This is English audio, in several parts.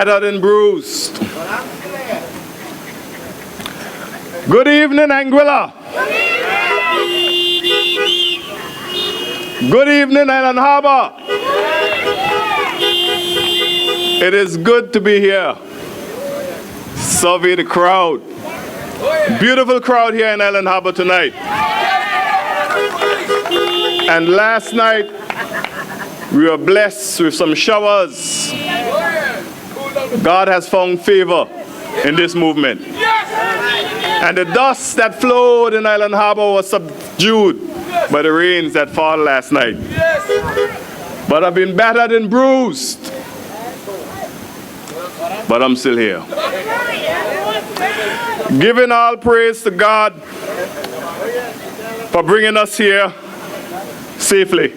battered and bruised. Good evening, Anguilla. Good evening, Island Harbor. It is good to be here. Survey the crowd. Beautiful crowd here in Island Harbor tonight. And last night, we were blessed with some showers. God has found favor in this movement. And the dust that flowed in Island Harbor was subdued by the rains that fell last night. But I've been battered and bruised. But I'm still here. Giving all praise to God for bringing us here safely.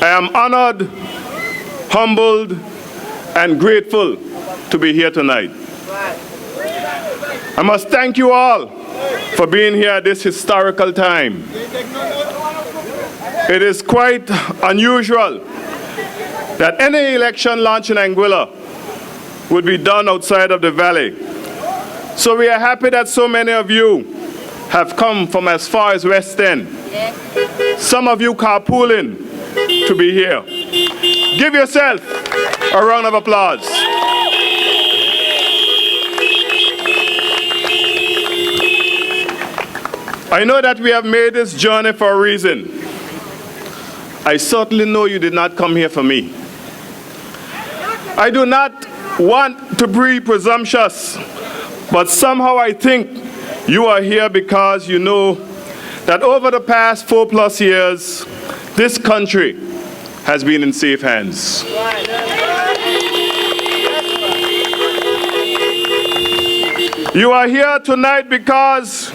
I am honored, humbled, and grateful to be here tonight. I must thank you all for being here at this historical time. It is quite unusual that any election launch in Anguilla would be done outside of the valley. So we are happy that so many of you have come from as far as West End. Some of you carpooling to be here. Give yourself a round of applause. I know that we have made this journey for a reason. I certainly know you did not come here for me. I do not want to be presumptuous, but somehow I think you are here because you know that over the past 4+ years, this country has been in safe hands. You are here tonight because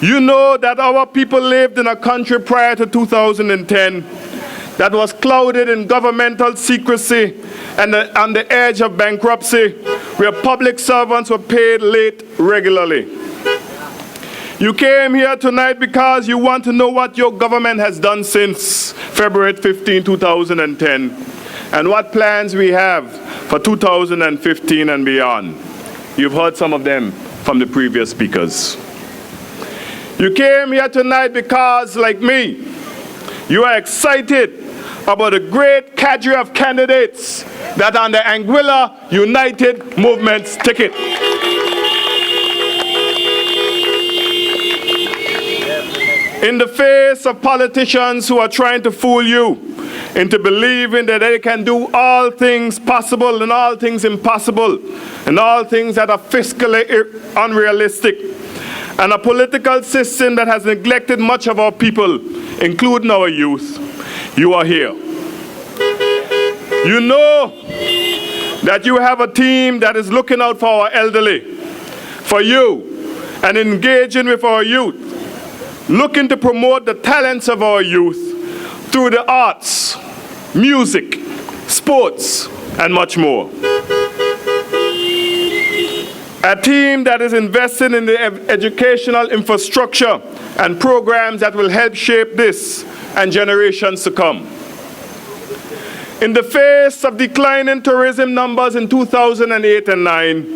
you know that our people lived in a country prior to 2010 that was clouded in governmental secrecy and on the edge of bankruptcy, where public servants were paid late regularly. You came here tonight because you want to know what your government has done since February 15, 2010, and what plans we have for 2015 and beyond. You've heard some of them from the previous speakers. You came here tonight because, like me, you are excited about the great cadre of candidates that are on the Anguilla United Movement's ticket. In the face of politicians who are trying to fool you into believing that they can do all things possible and all things impossible and all things that are fiscally unrealistic, and a political system that has neglected much of our people, including our youth, you are here. You know that you have a team that is looking out for our elderly, for you, and engaging with our youth, looking to promote the talents of our youth through the arts, music, sports, and much more. A team that is investing in the educational infrastructure and programs that will help shape this and generations to come. In the face of declining tourism numbers in 2008 and 9,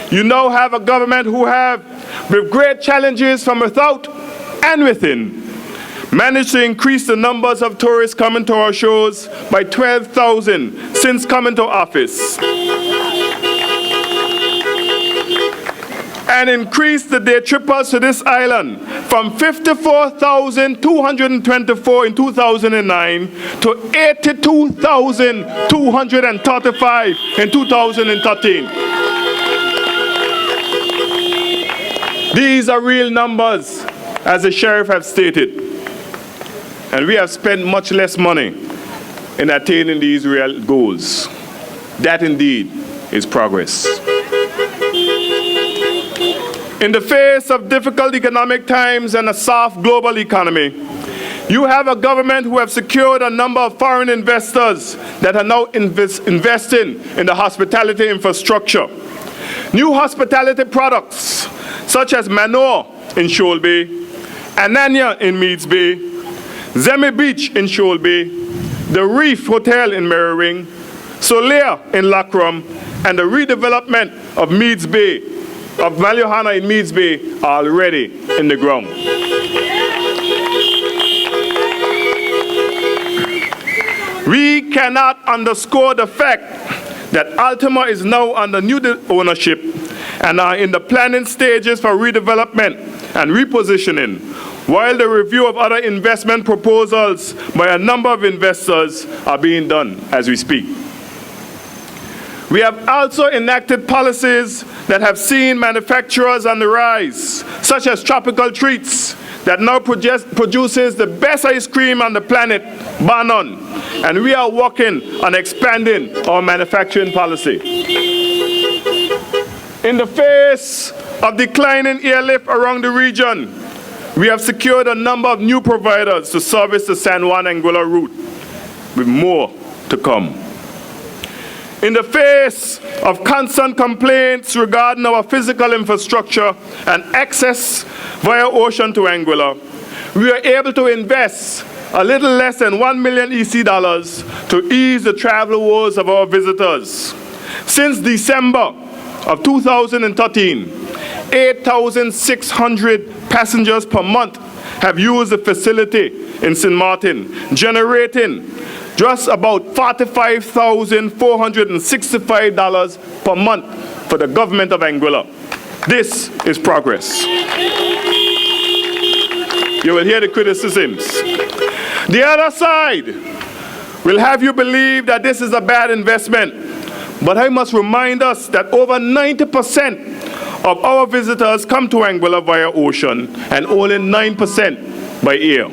you now have a government who have, with great challenges from without and within, managed to increase the numbers of tourists coming to our shows by 12,000 since coming to office, and increased the day trippers to this island from 54,224 in 2009 to 82,235 in 2013. These are real numbers, as the sheriff has stated. And we have spent much less money in attaining these real goals. That indeed is progress. In the face of difficult economic times and a soft global economy, you have a government who have secured a number of foreign investors that are now investing in the hospitality infrastructure. New hospitality products such as Manor in Shoal Bay, Anguilla in Meads Bay, Zemi Beach in Shoal Bay, the Reef Hotel in Merriwing, Soleil in Lacrum, and the redevelopment of Meads Bay, of Maliohana in Meads Bay, are already in the ground. We cannot underscore the fact that Altima is now under new ownership and are in the planning stages for redevelopment and repositioning, while the review of other investment proposals by a number of investors are being done as we speak. We have also enacted policies that have seen manufacturers on the rise, such as Tropical Treats, that now produces the best ice cream on the planet, bar none. And we are working on expanding our manufacturing policy. In the face of declining airlift around the region, we have secured a number of new providers to service the San Juan Anguilla route, with more to come. In the face of constant complaints regarding our physical infrastructure and access via ocean to Anguilla, we are able to invest a little less than $1 million EC dollars to ease the travel woes of our visitors. Since December of 2013, 8,600 passengers per month have used the facility in St. Martin, generating just about $45,465 per month for the government of Anguilla. This is progress. You will hear the criticisms. The other side will have you believe that this is a bad investment, but I must remind us that over 90% of our visitors come to Anguilla via ocean and only 9% by air.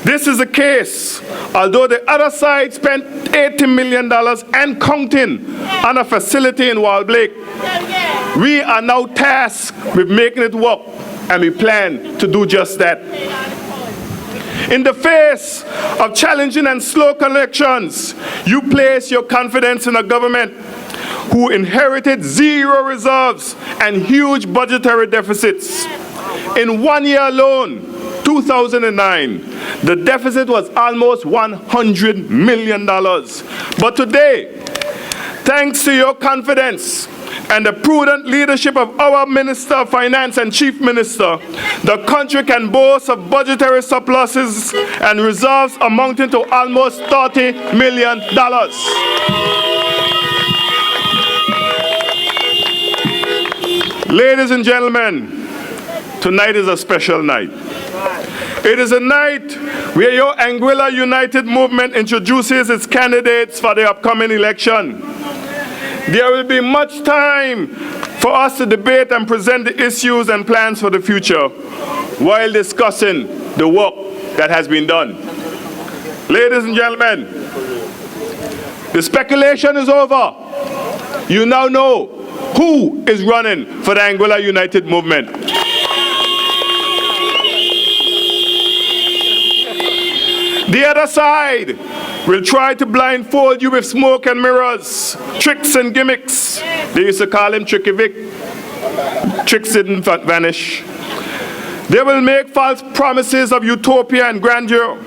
This is the case, although the other side spent $80 million and counting on a facility in Wallblake. We are now tasked with making it work, and we plan to do just that. In the face of challenging and slow collections, you place your confidence in a government who inherited zero reserves and huge budgetary deficits. In 1 year alone, 2009, the deficit was almost $100 million. But today, thanks to your confidence and the prudent leadership of our Minister of Finance and Chief Minister, the country can boast of budgetary surpluses and reserves amounting to almost $30 million. Ladies and gentlemen, tonight is a special night. It is a night where your Anguilla United movement introduces its candidates for the upcoming election. There will be much time for us to debate and present the issues and plans for the future while discussing the work that has been done. Ladies and gentlemen, the speculation is over. You now know who is running for the Anguilla United movement. The other side will try to blindfold you with smoke and mirrors, tricks and gimmicks. They used to call him Tricky Vic. Tricks didn't vanish. They will make false promises of utopia and grandeur.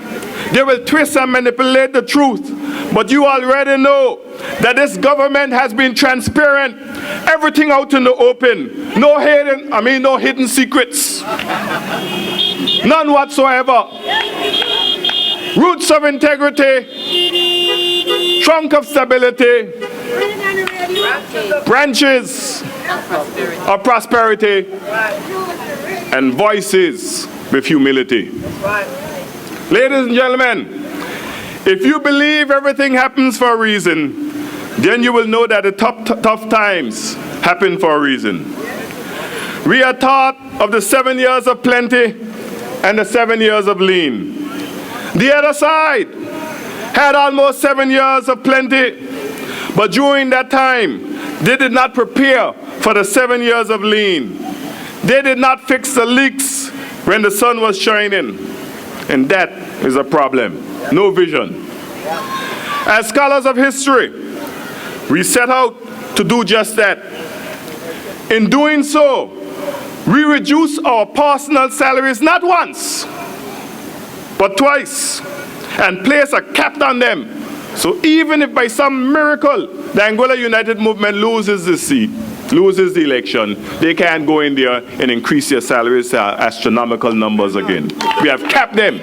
They will twist and manipulate the truth. But you already know that this government has been transparent. Everything out in the open. No hidden secrets. None whatsoever. Roots of integrity, trunk of stability, branches of prosperity, and voices with humility. Ladies and gentlemen, if you believe everything happens for a reason, then you will know that the tough times happen for a reason. We are taught of the 7 years of plenty and the 7 years of lean. The other side had almost 7 years of plenty, but during that time, they did not prepare for the 7 years of lean. They did not fix the leaks when the sun was shining, and that is a problem. No vision. As scholars of history, we set out to do just that. In doing so, we reduced our personal salaries not once, but twice, and place a cap on them. So even if by some miracle the Anguilla United Movement loses the seat, loses the election, they can't go in there and increase their salaries to astronomical numbers again. We have capped them.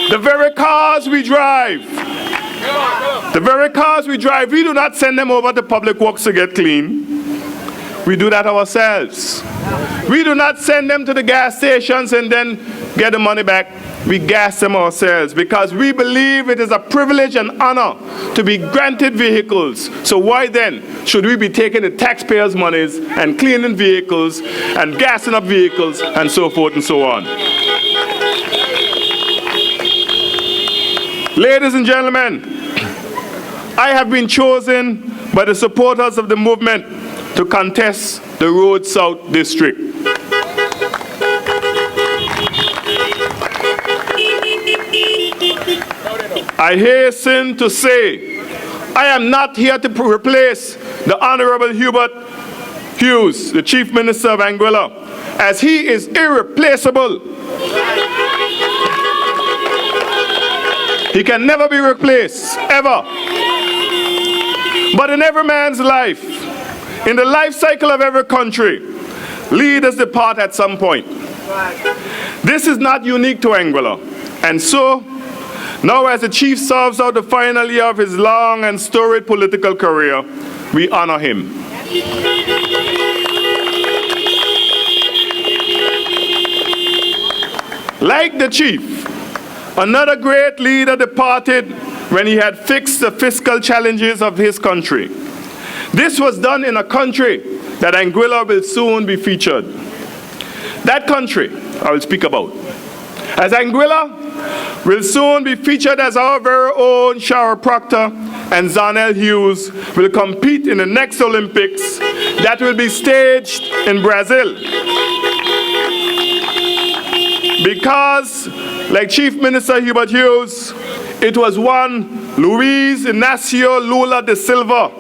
The very cars we drive, we do not send them over to public works to get clean. We do that ourselves. We do not send them to the gas stations and then get the money back. We gas them ourselves because we believe it is a privilege and honor to be granted vehicles. So why then should we be taking the taxpayers' monies and cleaning vehicles and gassing up vehicles and so forth and so on? Ladies and gentlemen, I have been chosen by the supporters of the movement to contest the Road South District. I hasten to say, I am not here to replace the Honorable Hubert Hughes, the Chief Minister of Anguilla, as he is irreplaceable. He can never be replaced, ever. But in every man's life, in the life cycle of every country, leaders depart at some point. This is not unique to Anguilla. And so, now as the chief serves out the final year of his long and storied political career, we honor him. Like the chief, another great leader departed when he had fixed the fiscal challenges of his country. This was done in a country that Anguilla will soon be featured. That country I will speak about. As Anguilla will soon be featured as our very own Shara Proctor and Zanel Hughes will compete in the next Olympics that will be staged in Brazil. Because, like Chief Minister Hubert Hughes, it was one Luiz Inácio Lula da Silva,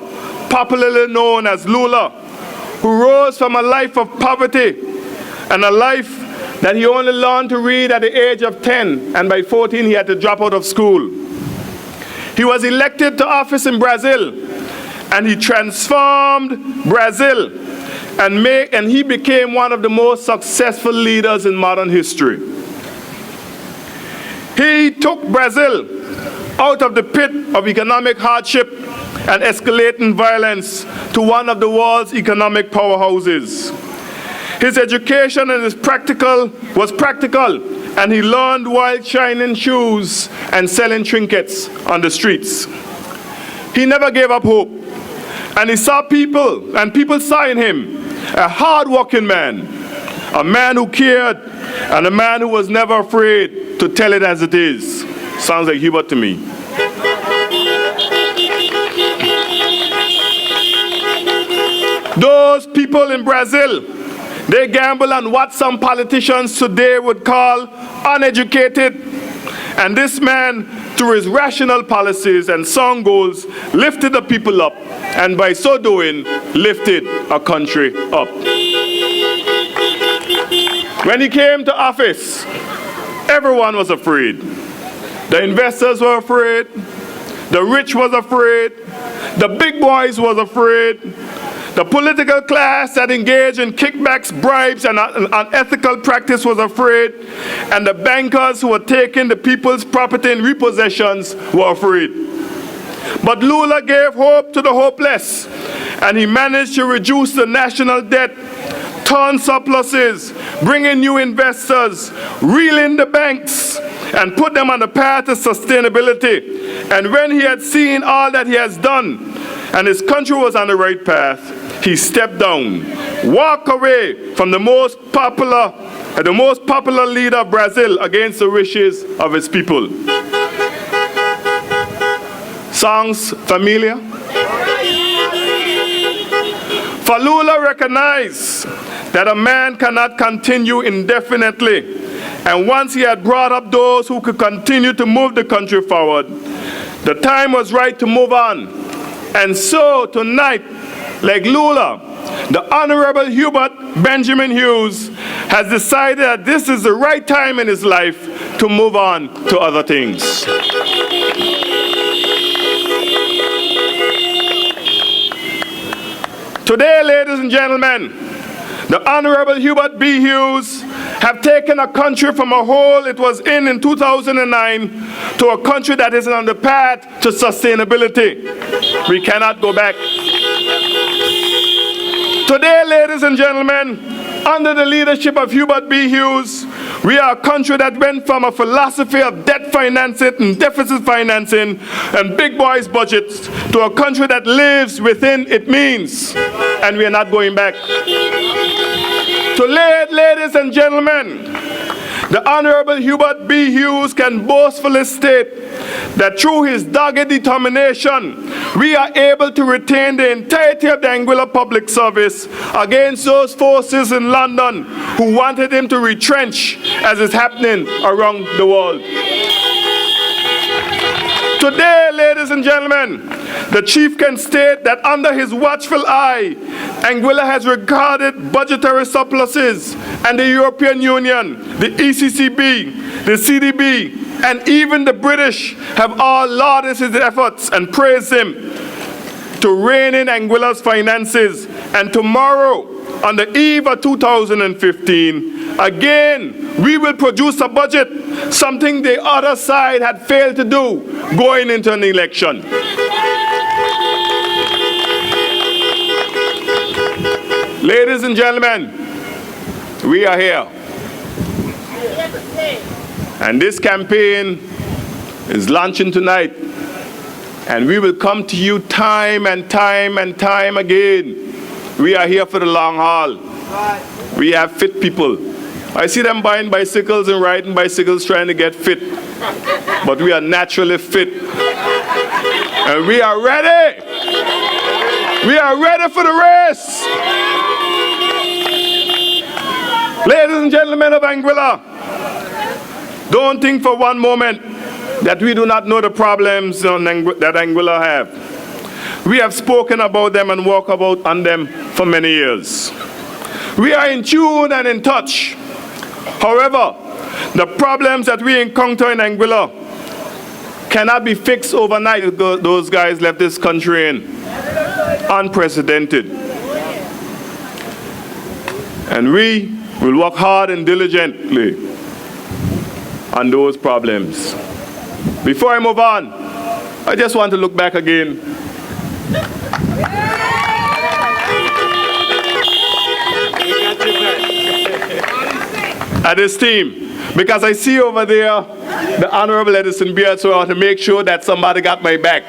popularly known as Lula, who rose from a life of poverty and a life that he only learned to read at the age of 10, and by 14 he had to drop out of school. He was elected to office in Brazil, and he transformed Brazil, and he became one of the most successful leaders in modern history. He took Brazil out of the pit of economic hardship and escalating violence to one of the world's economic powerhouses. His education was practical, and he learned while shining shoes and selling trinkets on the streets. He never gave up hope, and he saw people, and people saw in him a hard-working man, a man who cared, and a man who was never afraid to tell it as it is. Sounds like Hubert to me. Those people in Brazil, they gamble on what some politicians today would call uneducated. And this man, through his rational policies and sound goals, lifted the people up, and by so doing, lifted a country up. When he came to office, everyone was afraid. The investors were afraid. The rich was afraid. The big boys was afraid. The political class that engaged in kickbacks, bribes, and unethical practice was afraid, and the bankers who were taking the people's property in repossessions were afraid. But Lula gave hope to the hopeless, and he managed to reduce the national debt, turn surpluses, bring in new investors, reel in the banks, and put them on the path to sustainability. And when he had seen all that he has done, and his country was on the right path, he stepped down, walked away from the most popular leader of Brazil against the wishes of his people. Sounds familiar? For Lula recognized that a man cannot continue indefinitely, and once he had brought up those who could continue to move the country forward, the time was right to move on. And so tonight, like Lula, the Honorable Hubert Benjamin Hughes has decided that this is the right time in his life to move on to other things. Today, ladies and gentlemen, the Honorable Hubert B. Hughes have taken a country from a hole it was in 2009 to a country that is on the path to sustainability. We cannot go back. Today, ladies and gentlemen, under the leadership of Hubert B. Hughes, we are a country that went from a philosophy of debt financing and deficit financing and big boys budgets to a country that lives within its means, and we are not going back. Today, ladies and gentlemen, the Honorable Hubert B. Hughes can boastfully state that through his dogged determination, we are able to retain the entirety of the Anguilla Public Service against those forces in London who wanted him to retrench, as is happening around the world. Today, ladies and gentlemen, the chief can state that under his watchful eye, Anguilla has regarded budgetary surpluses, and the European Union, the ECCB, the CDB, and even the British have all lauded his efforts and praised him to rein in Anguilla's finances. And tomorrow, on the eve of 2015, again, we will produce a budget, something the other side had failed to do going into an election. Ladies and gentlemen, we are here. And this campaign is launching tonight. And we will come to you time and time and time again. We are here for the long haul. We have fit people. I see them buying bicycles and riding bicycles trying to get fit. But we are naturally fit. And we are ready. We are ready for the race. Ladies and gentlemen of Anguilla, don't think for one moment that we do not know the problems that Anguilla have. We have spoken about them and walked about on them for many years. We are in tune and in touch. However, the problems that we encounter in Anguilla cannot be fixed overnight. Those guys left this country in. Unprecedented. And we will work hard and diligently on those problems. Before I move on, I just want to look back again. At this team, because I see over there the Honorable Edison Beard, so I want to make sure that somebody got my back.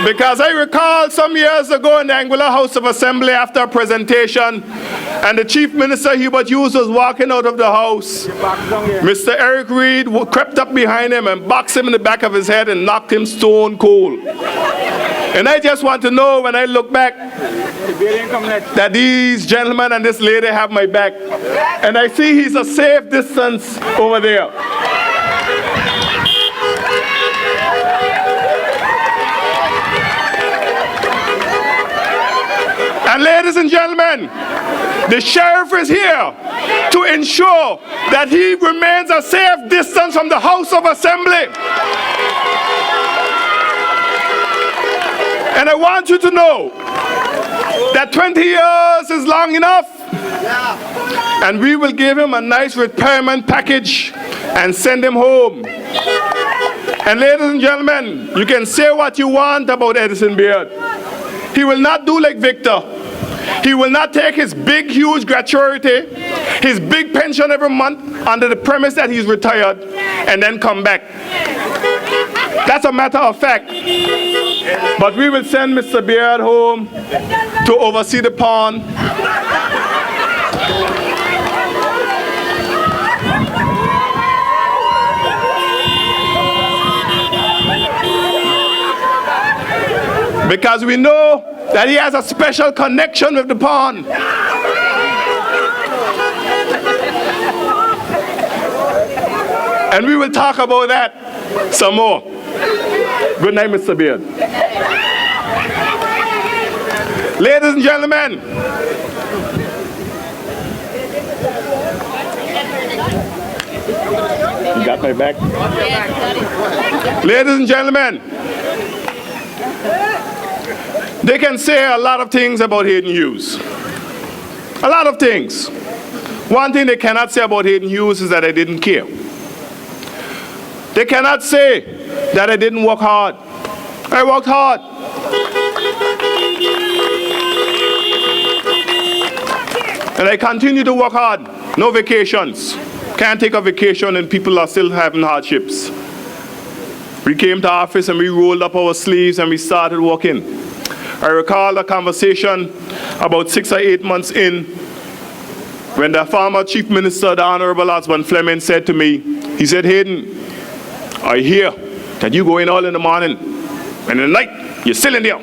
Because I recall some years ago in the Anguilla House of Assembly after a presentation, and the Chief Minister Hubert Hughes was walking out of the house. Mr. Eric Reid crept up behind him and boxed him in the back of his head and knocked him stone cold. And I just want to know, when I look back, that these gentlemen and this lady have my back. And I see he's a safe distance over there. And ladies and gentlemen, the sheriff is here to ensure that he remains a safe distance from the House of Assembly. And I want you to know that 20 years is long enough. And we will give him a nice retirement package and send him home. And ladies and gentlemen, you can say what you want about Edison Beard. He will not do like Victor. He will not take his big, huge gratuity, his big pension every month under the premise that he's retired, and then come back. That's a matter of fact. But we will send Mr. Beard home to oversee the pond. Because we know that he has a special connection with the pond. And we will talk about that some more. Good night, Mr. Beard. Ladies and gentlemen, you got my back? Ladies and gentlemen, they can say a lot of things about Hayden Hughes. A lot of things. One thing they cannot say about Hayden Hughes is that I didn't care. They cannot say that I didn't work hard. I worked hard. And I continue to work hard. No vacations. Can't take a vacation and people are still having hardships. We came to office and we rolled up our sleeves and we started working. I recall a conversation about 6 or 8 months in when the former Chief Minister, the Honorable Osborne Fleming, said to me, he said, Hayden, I hear that you go in all in the morning and in the night you're still in there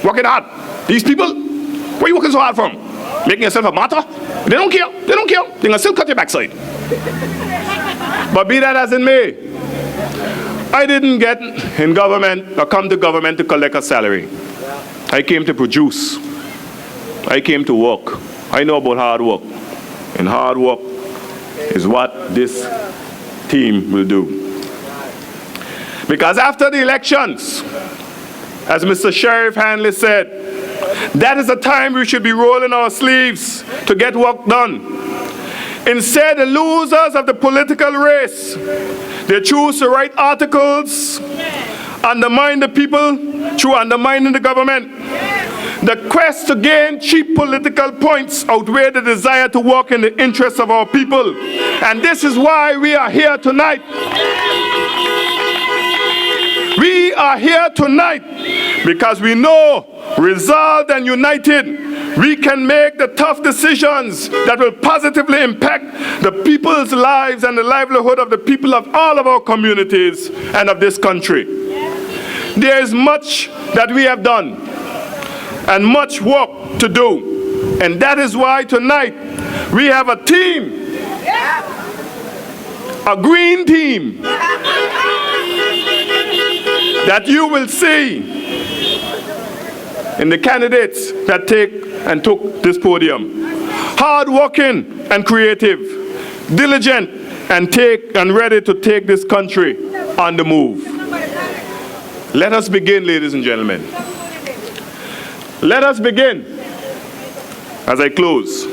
working hard. These people, where are you working so hard from? Making yourself a martyr? They don't care. They don't care. They're going to still cut your backside. But be that as it may, I didn't get in government or come to government to collect a salary. I came to produce. I came to work. I know about hard work. And hard work is what this team will do. Because after the elections, as Mr. Sheriff Hanley said, that is the time we should be rolling our sleeves to get work done. Instead, the losers of the political race, they choose to write articles, undermine the people through undermining the government. The quest to gain cheap political points outweigh the desire to work in the interests of our people. And this is why we are here tonight. We are here tonight because we know, resolved and united, we can make the tough decisions that will positively impact the people's lives and the livelihood of the people of all of our communities and of this country. There is much that we have done and much work to do. And that is why tonight we have a team, a green team, that you will see in the candidates that took this podium. Hard-working and creative, diligent and ready to take this country on the move. Let us begin, ladies and gentlemen. Let us begin, as I close,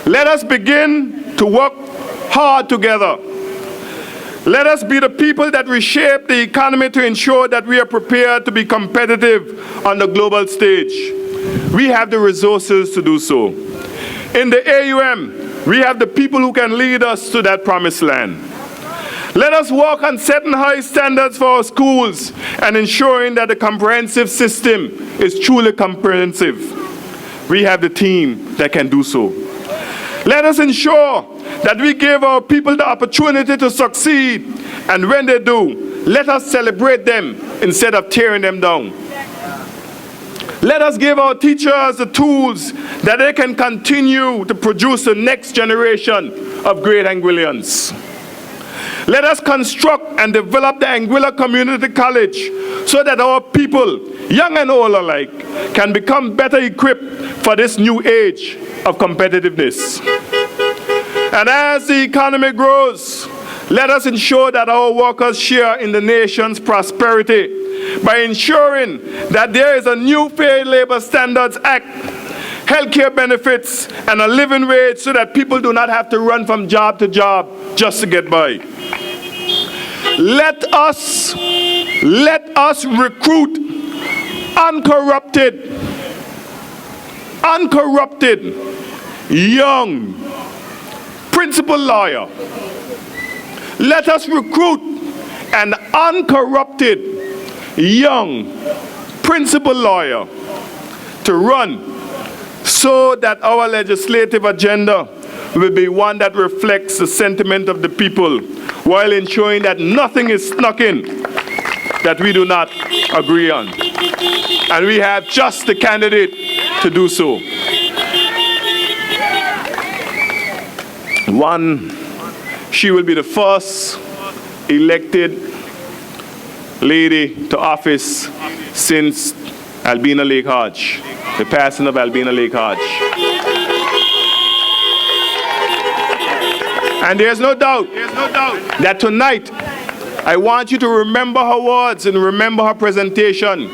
let us begin to work hard together. Let us be the people that reshape the economy to ensure that we are prepared to be competitive on the global stage. We have the resources to do so. In the A.U.M, we have the people who can lead us to that promised land. Let us work on setting high standards for our schools and ensuring that the comprehensive system is truly comprehensive. We have the team that can do so. Let us ensure that we give our people the opportunity to succeed, and when they do, let us celebrate them instead of tearing them down. Let us give our teachers the tools that they can continue to produce the next generation of great Anguillians. Let us construct and develop the Anguilla Community College so that our people, young and old alike, can become better equipped for this new age of competitiveness. And as the economy grows, let us ensure that our workers share in the nation's prosperity by ensuring that there is a new Fair Labor Standards Act, healthcare benefits, and a living wage so that people do not have to run from job to job just to get by. Let us recruit uncorrupted, young principal lawyer. Let us recruit an uncorrupted, young principal lawyer to run so that our legislative agenda will be one that reflects the sentiment of the people while ensuring that nothing is snuck in that we do not agree on. And we have just the candidate to do so. She will be the first elected lady to office since Albina Lake Hodge, the passing of Albina Lake Hodge. And there's no doubt that tonight, I want you to remember her words and remember her presentation.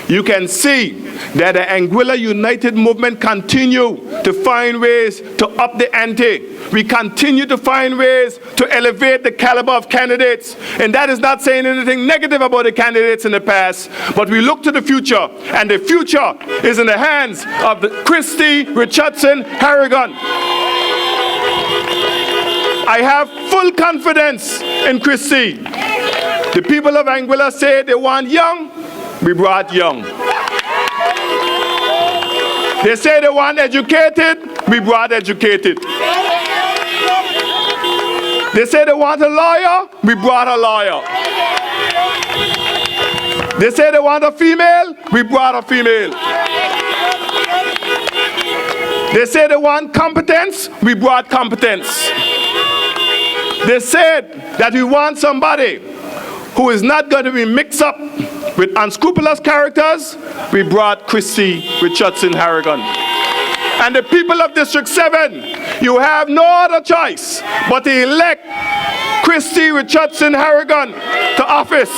You can see that the Anguilla United Movement continue to find ways to up the ante. We continue to find ways to elevate the caliber of candidates. And that is not saying anything negative about the candidates in the past, but we look to the future, and the future is in the hands of Christy Richardson Harrigan. I have full confidence in Christy. The people of Anguilla say they want young, we brought young. They say they want educated, we brought educated. They say they want a lawyer, we brought a lawyer. They say they want a female, we brought a female. They say they want competence, we brought competence. They said that we want somebody who is not going to be mixed up with unscrupulous characters. We brought Christy Richardson Harrigan. And the people of District 7, you have no other choice but to elect Christy Richardson Harrigan to office.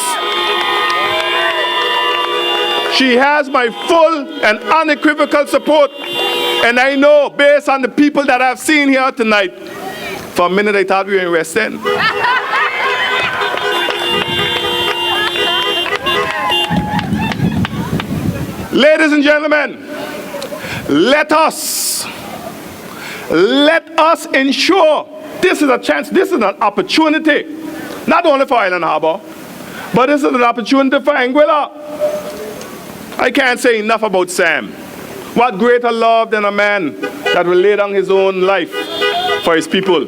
She has my full and unequivocal support. And I know, based on the people that I've seen here tonight, for a minute I thought we were in West End. Ladies and gentlemen, let us ensure this is a chance, this is an opportunity, not only for Island Harbor, but this is an opportunity for Anguilla. I can't say enough about Sam. What greater love than a man that will lay down his own life for his people.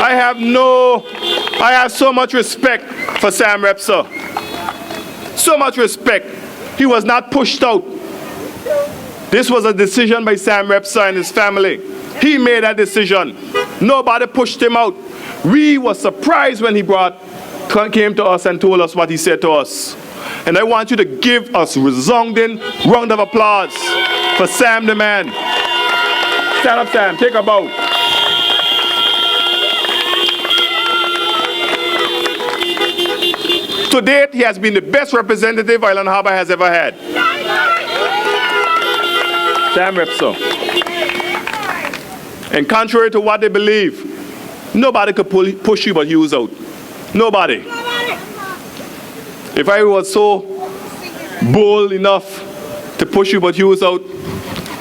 I have so much respect for Sam Repser. So much respect. He was not pushed out. This was a decision by Sam Repser and his family. He made that decision. Nobody pushed him out. We were surprised when he came to us and told us what he said to us. And I want you to give us a resounding round of applause for Sam the man. Stand up, Sam. Take a bow. To date, he has been the best representative Island Harbor has ever had. Sam Repser. And contrary to what they believe, nobody could push you but you was out. Nobody. If I was so bold enough to push you but you was out,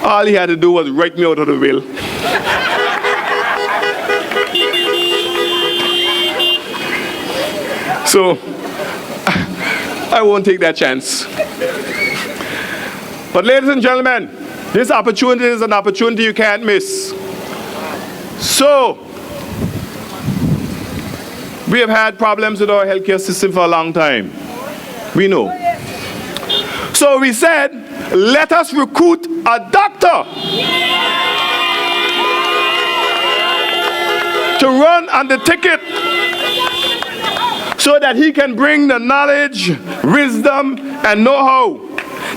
all he had to do was write me out of the will. So, I won't take that chance. But ladies and gentlemen, this opportunity is an opportunity you can't miss. So, we have had problems with our healthcare system for a long time. We know. So we said, let us recruit a doctor to run on the ticket so that he can bring the knowledge, wisdom, and know-how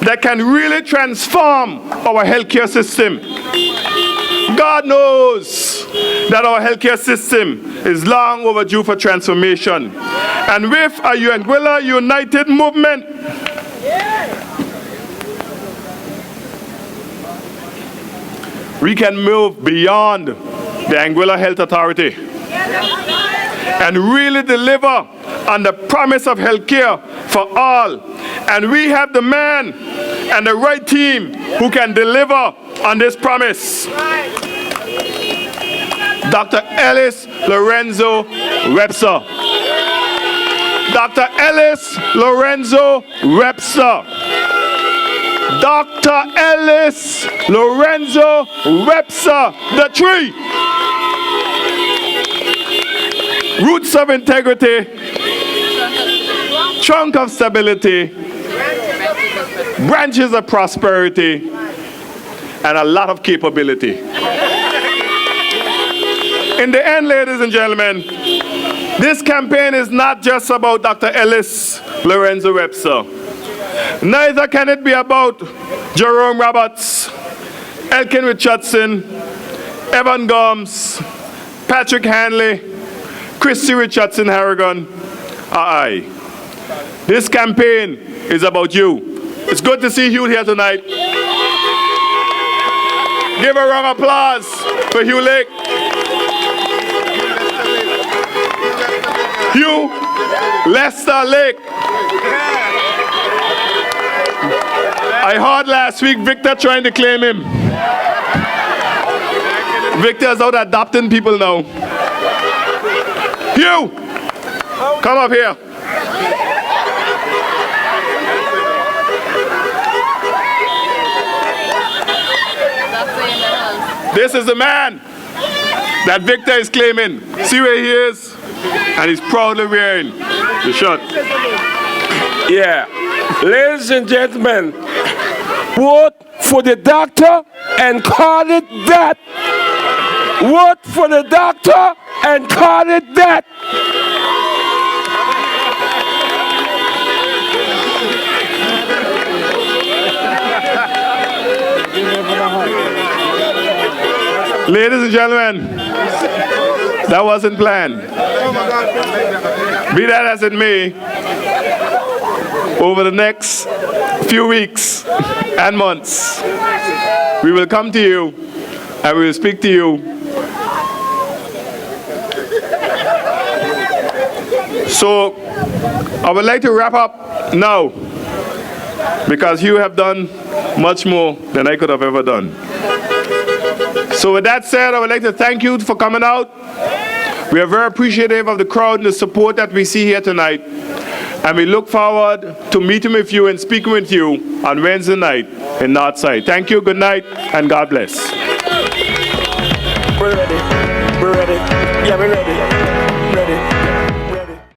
that can really transform our healthcare system. God knows that our healthcare system is long overdue for transformation. And with a Anguilla United Movement, we can move beyond the Anguilla Health Authority and really deliver on the promise of healthcare for all. And we have the man and the right team who can deliver on this promise. Dr. Ellis Lorenzo Repser. Dr. Ellis Lorenzo Repser. Dr. Ellis Lorenzo Repser, the tree. Roots of integrity, trunk of stability, branches of prosperity, and a lot of capability. In the end, ladies and gentlemen, this campaign is not just about Dr. Ellis Lorenzo Webster. Neither can it be about Jerome Roberts, Elkin Richardson, Evan Gomes, Patrick Hanley, Christy Richardson Harrigan, or I. This campaign is about you. It's good to see Hugh here tonight. Give a round of applause for Hugh Lake. Hugh Lester Lake. I heard last week Victor trying to claim him. Victor is out adopting people now. Hugh, come up here. This is the man that Victor is claiming. See where he is? And he's proudly wearing the shirt. Yeah. Ladies and gentlemen, vote for the doctor and call it that. Vote for the doctor and call it that. Ladies and gentlemen, that wasn't planned. Be that as it may, over the next few weeks and months, we will come to you and we will speak to you. So I would like to wrap up now because you have done much more than I could have ever done. So with that said, I would like to thank you for coming out. We are very appreciative of the crowd and the support that we see here tonight. And we look forward to meeting with you and speaking with you on Wednesday night in Northside. Thank you, good night, and God bless. We're ready. We're ready. Yeah, we're ready.